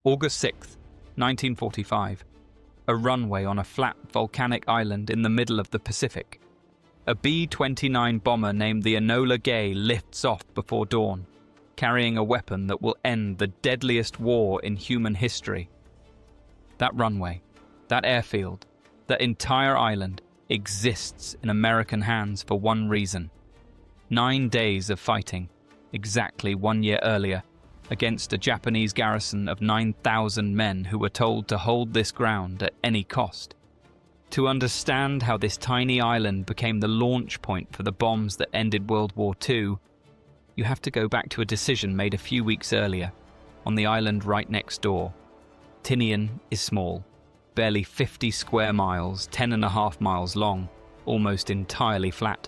August 6th, 1945. A runway on a flat volcanic island in the middle of the Pacific. A B-29 bomber named the Enola Gay lifts off before dawn, carrying a weapon that will end the deadliest war in human history. That runway, that airfield, that entire island exists in American hands for one reason. 9 days of fighting, exactly 1 year earlier, against a Japanese garrison of 9,000 men who were told to hold this ground at any cost. To understand how this tiny island became the launch point for the bombs that ended World War II, you have to go back to a decision made a few weeks earlier, on the island right next door. Tinian is small, barely 50 square miles, 10.5 miles long, almost entirely flat.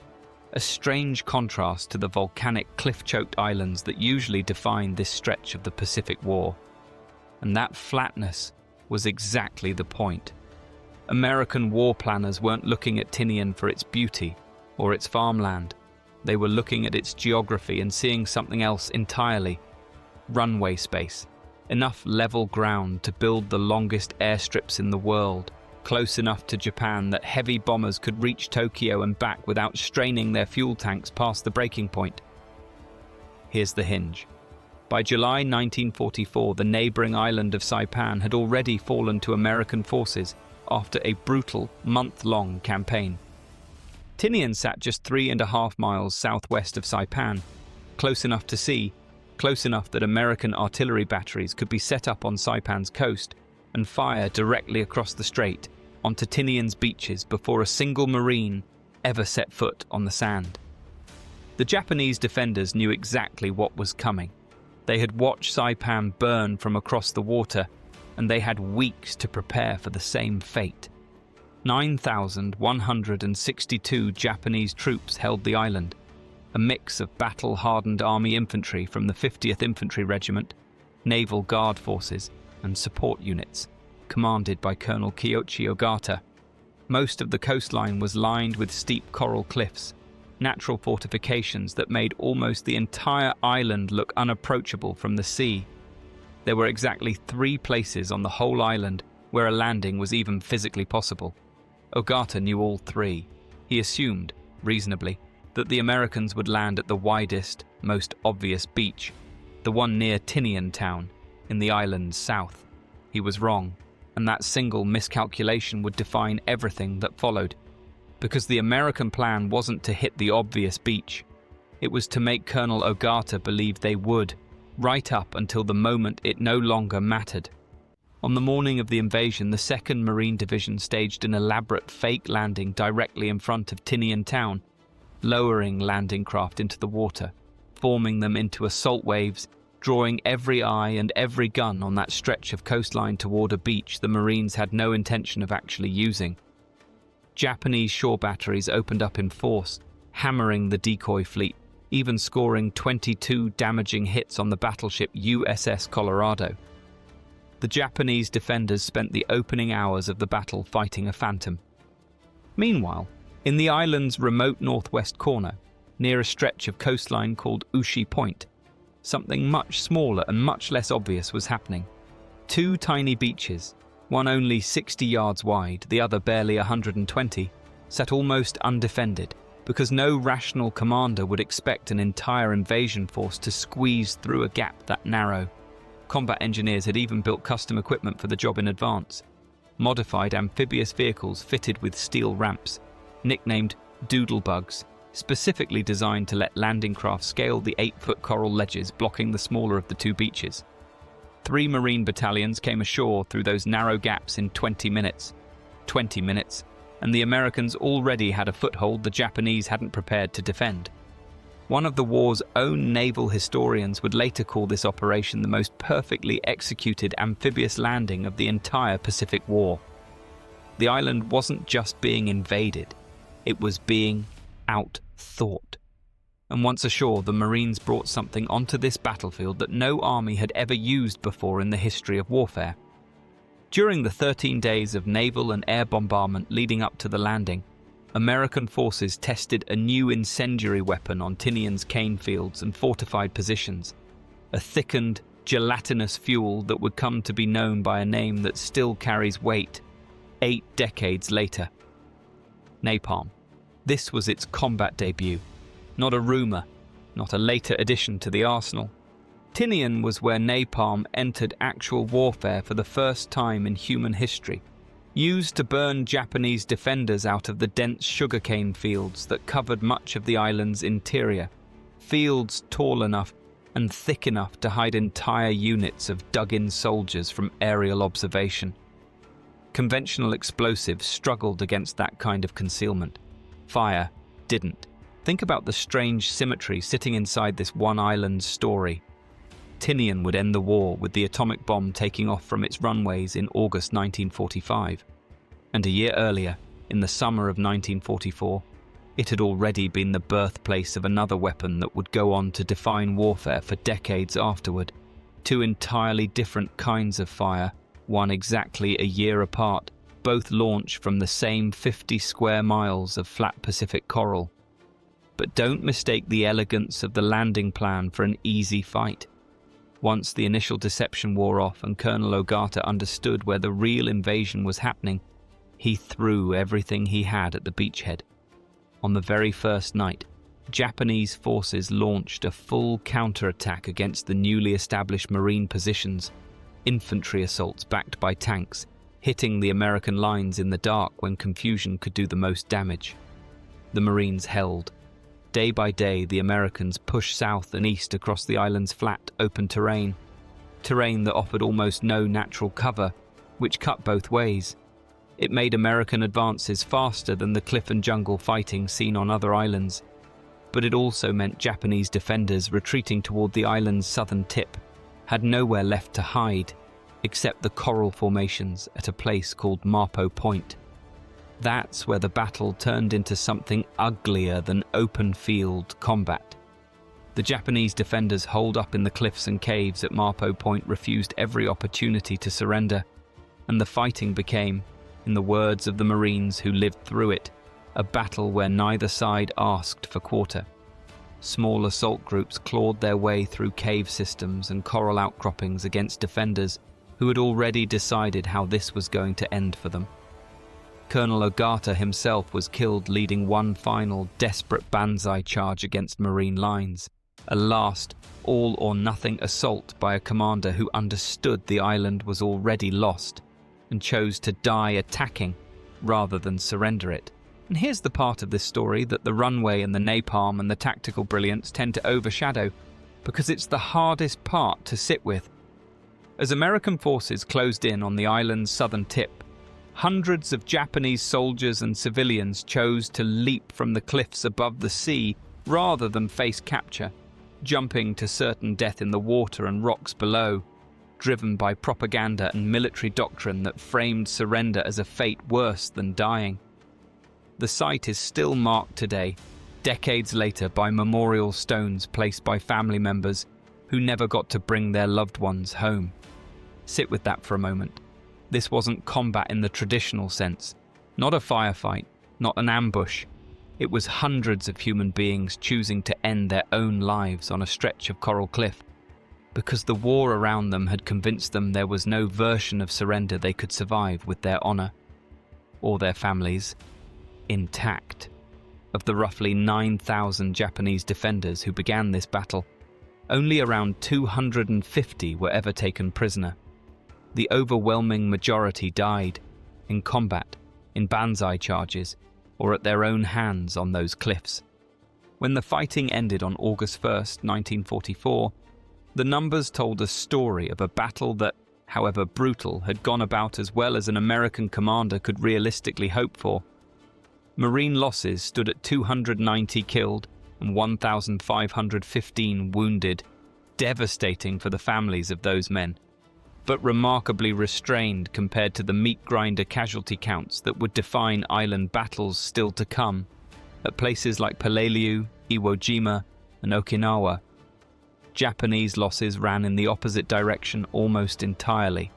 A strange contrast to the volcanic cliff-choked islands that usually define this stretch of the Pacific War. And that flatness was exactly the point. American war planners weren't looking at Tinian for its beauty or its farmland. They were looking at its geography and seeing something else entirely. Runway space. Enough level ground to build the longest airstrips in the world, close enough to Japan that heavy bombers could reach Tokyo and back without straining their fuel tanks past the breaking point. Here's the hinge. By July 1944, the neighboring island of Saipan had already fallen to American forces after a brutal, month-long campaign. Tinian sat just 3.5 miles southwest of Saipan, close enough to sea, close enough that American artillery batteries could be set up on Saipan's coast and fire directly across the strait onto Tinian's beaches before a single Marine ever set foot on the sand. The Japanese defenders knew exactly what was coming. They had watched Saipan burn from across the water, and they had weeks to prepare for the same fate. 9,162 Japanese troops held the island, a mix of battle-hardened Army infantry from the 50th Infantry Regiment, Naval Guard forces, and support units, commanded by Colonel Kiyoshi Ogata. Most of the coastline was lined with steep coral cliffs, natural fortifications that made almost the entire island look unapproachable from the sea. There were exactly 3 places on the whole island where a landing was even physically possible. Ogata knew all 3. He assumed, reasonably, that the Americans would land at the widest, most obvious beach, the one near Tinian Town, in the island's south. He was wrong, and that single miscalculation would define everything that followed. Because the American plan wasn't to hit the obvious beach. It was to make Colonel Ogata believe they would, right up until the moment it no longer mattered. On the morning of the invasion, the 2nd Marine Division staged an elaborate fake landing directly in front of Tinian Town, lowering landing craft into the water, forming them into assault waves, drawing every eye and every gun on that stretch of coastline toward a beach the Marines had no intention of actually using. Japanese shore batteries opened up in force, hammering the decoy fleet, even scoring 22 damaging hits on the battleship USS Colorado. The Japanese defenders spent the opening hours of the battle fighting a phantom. Meanwhile, in the island's remote northwest corner, near a stretch of coastline called Ushi Point, something much smaller and much less obvious was happening. 2 tiny beaches, one only 60 yards wide, the other barely 120, sat almost undefended, because no rational commander would expect an entire invasion force to squeeze through a gap that narrow. Combat engineers had even built custom equipment for the job in advance. Modified amphibious vehicles fitted with steel ramps, nicknamed doodlebugs, specifically designed to let landing craft scale the 8-foot coral ledges blocking the smaller of the 2 beaches. 3 Marine battalions came ashore through those narrow gaps in 20 minutes. 20 minutes, and the Americans already had a foothold the Japanese hadn't prepared to defend. One of the war's own naval historians would later call this operation the most perfectly executed amphibious landing of the entire Pacific War. The island wasn't just being invaded, it was being outthought. And once ashore, the Marines brought something onto this battlefield that no army had ever used before in the history of warfare. During the 13 days of naval and air bombardment leading up to the landing, American forces tested a new incendiary weapon on Tinian's cane fields and fortified positions, a thickened, gelatinous fuel that would come to be known by a name that still carries weight 8 decades later. Napalm. This was its combat debut, not a rumour, not a later addition to the arsenal. Tinian was where napalm entered actual warfare for the first time in human history, used to burn Japanese defenders out of the dense sugarcane fields that covered much of the island's interior, fields tall enough and thick enough to hide entire units of dug-in soldiers from aerial observation. Conventional explosives struggled against that kind of concealment. Fire didn't. Think about the strange symmetry sitting inside this one island's story. Tinian would end the war with the atomic bomb taking off from its runways in August 1945. And a year earlier, in the summer of 1944, it had already been the birthplace of another weapon that would go on to define warfare for decades afterward. 2 entirely different kinds of fire, one exactly a year apart, both launched from the same 50 square miles of flat Pacific coral. But don't mistake the elegance of the landing plan for an easy fight. Once the initial deception wore off and Colonel Ogata understood where the real invasion was happening, he threw everything he had at the beachhead. On the very first night, Japanese forces launched a full counterattack against the newly established Marine positions, infantry assaults backed by tanks, hitting the American lines in the dark when confusion could do the most damage. The Marines held. Day by day, the Americans pushed south and east across the island's flat, open terrain that offered almost no natural cover, which cut both ways. It made American advances faster than the cliff and jungle fighting seen on other islands, but it also meant Japanese defenders retreating toward the island's southern tip had nowhere left to hide except the coral formations at a place called Marpo Point. That's where the battle turned into something uglier than open field combat. The Japanese defenders holed up in the cliffs and caves at Marpo Point refused every opportunity to surrender, and the fighting became, in the words of the Marines who lived through it, a battle where neither side asked for quarter. Small assault groups clawed their way through cave systems and coral outcroppings against defenders who had already decided how this was going to end for them. Colonel Ogata himself was killed leading one final, desperate banzai charge against Marine lines, a last, all-or-nothing assault by a commander who understood the island was already lost and chose to die attacking rather than surrender it. And here's the part of this story that the runway and the napalm and the tactical brilliance tend to overshadow, because it's the hardest part to sit with. As American forces closed in on the island's southern tip, hundreds of Japanese soldiers and civilians chose to leap from the cliffs above the sea rather than face capture, jumping to certain death in the water and rocks below, driven by propaganda and military doctrine that framed surrender as a fate worse than dying. The site is still marked today, decades later, by memorial stones placed by family members who never got to bring their loved ones home. Sit with that for a moment. This wasn't combat in the traditional sense, not a firefight, not an ambush. It was hundreds of human beings choosing to end their own lives on a stretch of coral cliff, because the war around them had convinced them there was no version of surrender they could survive with their honor, or their families, intact. Of the roughly 9,000 Japanese defenders who began this battle, only around 250 were ever taken prisoner. The overwhelming majority died, in combat, in banzai charges, or at their own hands on those cliffs. When the fighting ended on August 1st, 1944, the numbers told a story of a battle that, however brutal, had gone about as well as an American commander could realistically hope for. Marine losses stood at 290 killed and 1,515 wounded, devastating for the families of those men, but remarkably restrained compared to the meat grinder casualty counts that would define island battles still to come at places like Peleliu, Iwo Jima, and Okinawa. Japanese losses ran in the opposite direction almost entirely.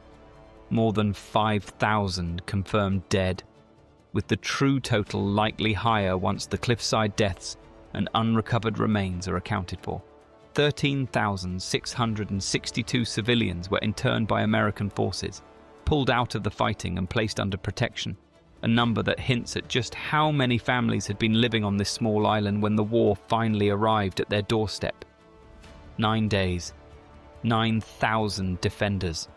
More than 5,000 confirmed dead, with the true total likely higher once the cliffside deaths and unrecovered remains are accounted for. 13,662 civilians were interned by American forces, pulled out of the fighting and placed under protection, a number that hints at just how many families had been living on this small island when the war finally arrived at their doorstep. 9 days, 9,000 defenders.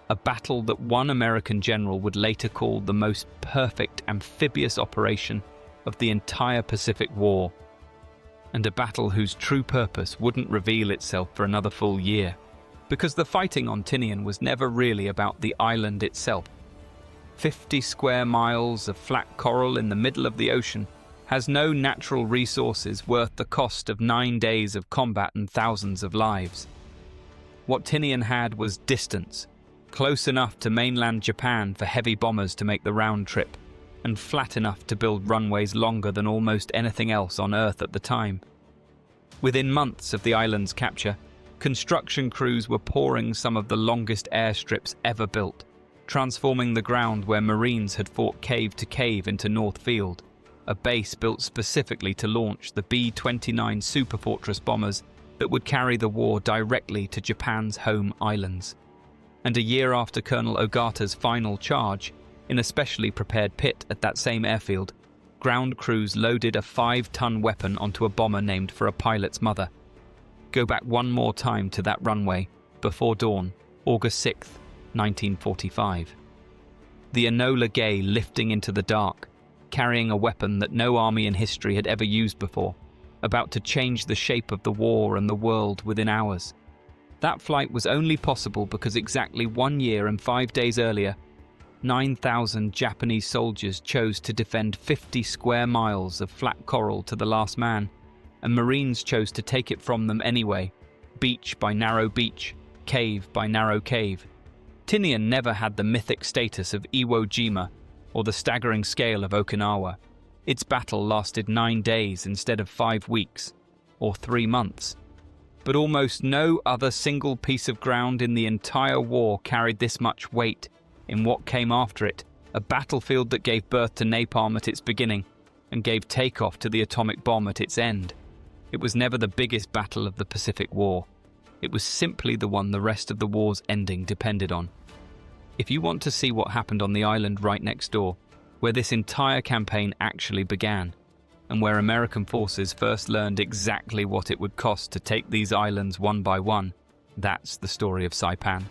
A battle that one American general would later call the most perfect amphibious operation of the entire Pacific War, and a battle whose true purpose wouldn't reveal itself for another full year, because the fighting on Tinian was never really about the island itself. 50 square miles of flat coral in the middle of the ocean has no natural resources worth the cost of 9 days of combat and thousands of lives. What Tinian had was distance, close enough to mainland Japan for heavy bombers to make the round trip, and flat enough to build runways longer than almost anything else on Earth at the time. Within months of the island's capture, construction crews were pouring some of the longest airstrips ever built, transforming the ground where Marines had fought cave to cave into North Field, a base built specifically to launch the B-29 Superfortress bombers that would carry the war directly to Japan's home islands. And a year after Colonel Ogata's final charge, in a specially prepared pit at that same airfield, ground crews loaded a 5-ton weapon onto a bomber named for a pilot's mother. Go back one more time to that runway, before dawn, August 6th, 1945. The Enola Gay lifting into the dark, carrying a weapon that no army in history had ever used before, about to change the shape of the war and the world within hours. That flight was only possible because exactly 1 year and 5 days earlier, 9,000 Japanese soldiers chose to defend 50 square miles of flat coral to the last man, and Marines chose to take it from them anyway, beach by narrow beach, cave by narrow cave. Tinian never had the mythic status of Iwo Jima or the staggering scale of Okinawa. Its battle lasted 9 days instead of 5 weeks, or 3 months. But almost no other single piece of ground in the entire war carried this much weight in what came after it, a battlefield that gave birth to napalm at its beginning and gave takeoff to the atomic bomb at its end. It was never the biggest battle of the Pacific War. It was simply the one the rest of the war's ending depended on. If you want to see what happened on the island right next door, where this entire campaign actually began, and where American forces first learned exactly what it would cost to take these islands one by one, that's the story of Saipan.